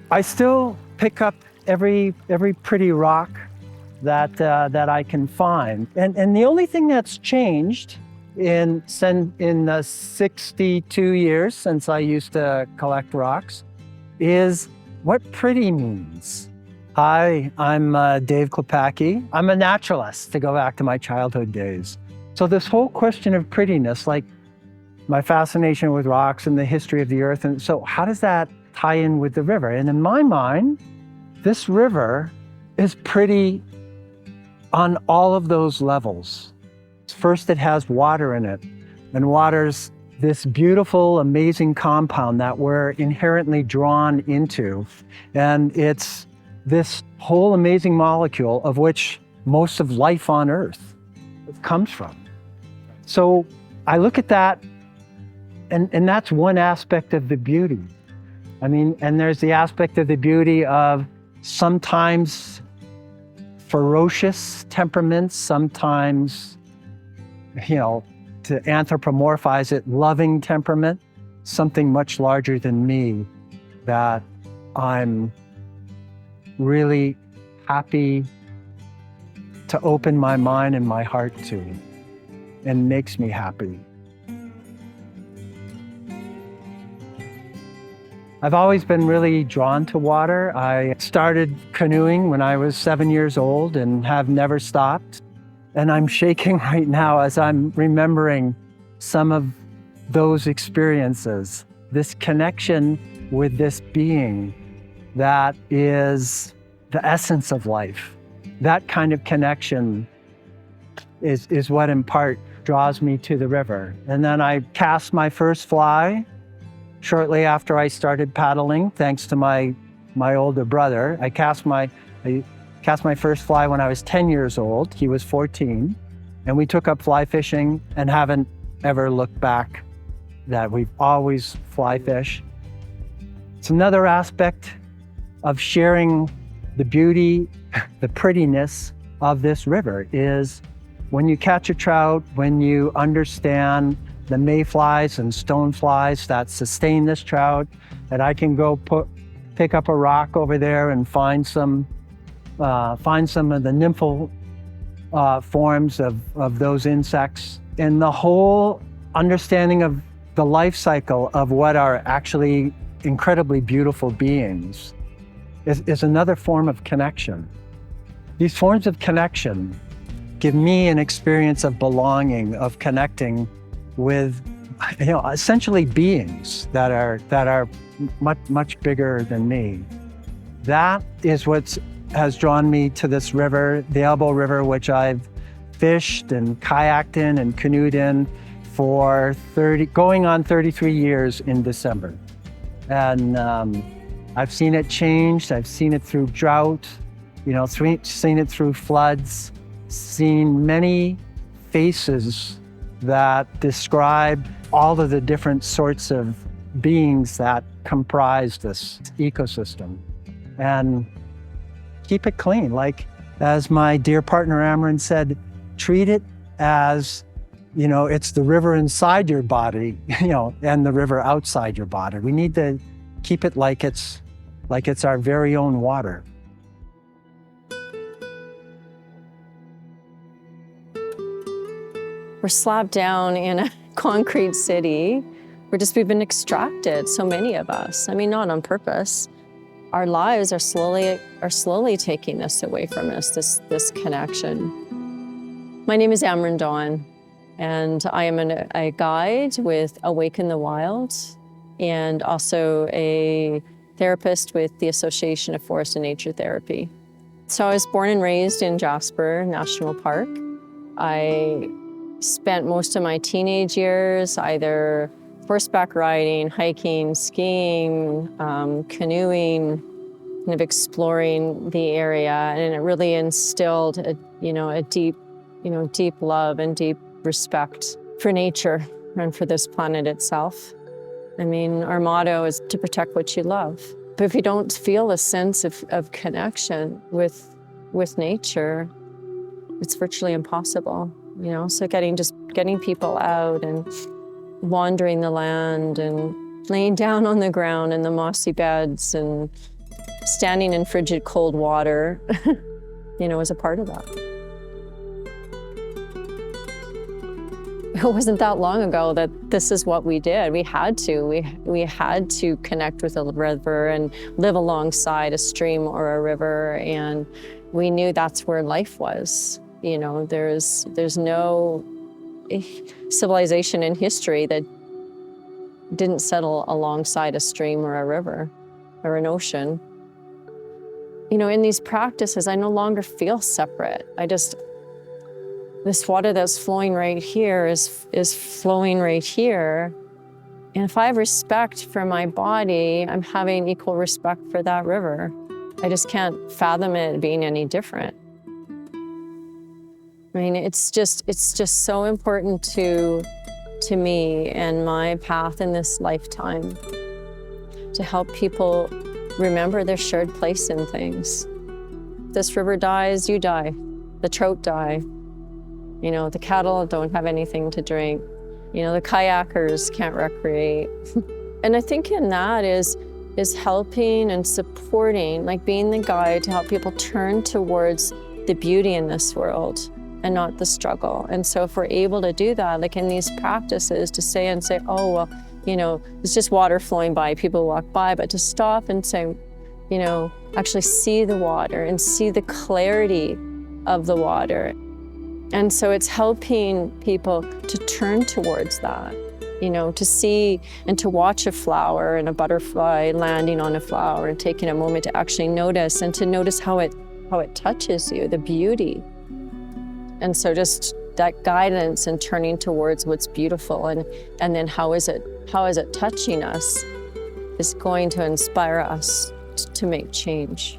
I still pick up every pretty rock that I can find. And the only thing that's changed in the 62 years since I used to collect rocks is what pretty means. Hi, I'm Dave Klepacki. I'm a naturalist, to go back to my childhood days. So this whole question of prettiness, like my fascination with rocks and the history of the earth, and so how does that tie in with the river? And in my mind, this river is pretty on all of those levels. First, it has water in it, and water's this beautiful, amazing compound that we're inherently drawn into. And it's this whole amazing molecule of which most of life on Earth comes from. So I look at that, and that's one aspect of the beauty. I mean, and there's the aspect of the beauty of sometimes ferocious temperaments, sometimes, to anthropomorphize it, loving temperament, something much larger than me that I'm really happy to open my mind and my heart to, and makes me happy. I've always been really drawn to water. I started canoeing when I was 7 years old and have never stopped. And I'm shaking right now as I'm remembering some of those experiences. This connection with this being that is the essence of life. That kind of connection is what in part draws me to the river. And then I cast my first fly shortly after I started paddling, thanks to my older brother. I cast my first fly when I was 10 years old. He was 14. And we took up fly fishing and haven't ever looked back. That we've always fly fish. It's another aspect of sharing the beauty, the prettiness of this river is when you catch a trout, when you understand the mayflies and stoneflies that sustain this trout, that I can go pick up a rock over there and find some of the nymphal forms of those insects. And the whole understanding of the life cycle of what are actually incredibly beautiful beings is another form of connection. These forms of connection give me an experience of belonging, of connecting with, essentially beings that are much bigger than me. That is what has drawn me to this river, the Elbow River, which I've fished and kayaked in and canoed in for going on 33 years in December. And I've seen it change. I've seen it through drought, seen it through floods, seen many faces that describe all of the different sorts of beings that comprise this ecosystem. And keep it clean. Like, as my dear partner Amarin said, treat it as, it's the river inside your body, and the river outside your body. We need to keep it like it's our very own water. We're slapped down in a concrete city. We've been extracted, so many of us. I mean, not on purpose. Our lives are slowly taking this away from us, this connection. My name is Amarin Dawn, and I am a guide with Awaken the Wild, and also a therapist with the Association of Forest and Nature Therapy. So I was born and raised in Jasper National Park. I spent most of my teenage years either horseback riding, hiking, skiing, canoeing, kind of exploring the area, and it really instilled a deep love and deep respect for nature and for this planet itself. I mean, our motto is to protect what you love. But if you don't feel a sense of connection with nature, it's virtually impossible. So getting people out and wandering the land and laying down on the ground in the mossy beds and standing in frigid cold water, is a part of that. It wasn't that long ago that this is what we did. We had to. We had to connect with a river and live alongside a stream or a river, and we knew that's where life was. There's no civilization in history that didn't settle alongside a stream or a river or an ocean. In these practices, I no longer feel separate. This water that's flowing right here is flowing right here. And if I have respect for my body, I'm having equal respect for that river. I just can't fathom it being any different. It's just so important to me and my path in this lifetime to help people remember their shared place in things. This river dies, you die. The trout die. The cattle don't have anything to drink. The kayakers can't recreate. And I think in that is helping and supporting, like being the guide to help people turn towards the beauty in this world and not the struggle. And so if we're able to do that, like in these practices, to say, oh, well, it's just water flowing by, people walk by, but to stop and say, actually see the water and see the clarity of the water. And so it's helping people to turn towards that, to see and to watch a flower and a butterfly landing on a flower and taking a moment to actually notice and to notice how it touches you, the beauty. And so just that guidance and turning towards what's beautiful and then how is it touching us is going to inspire us to make change.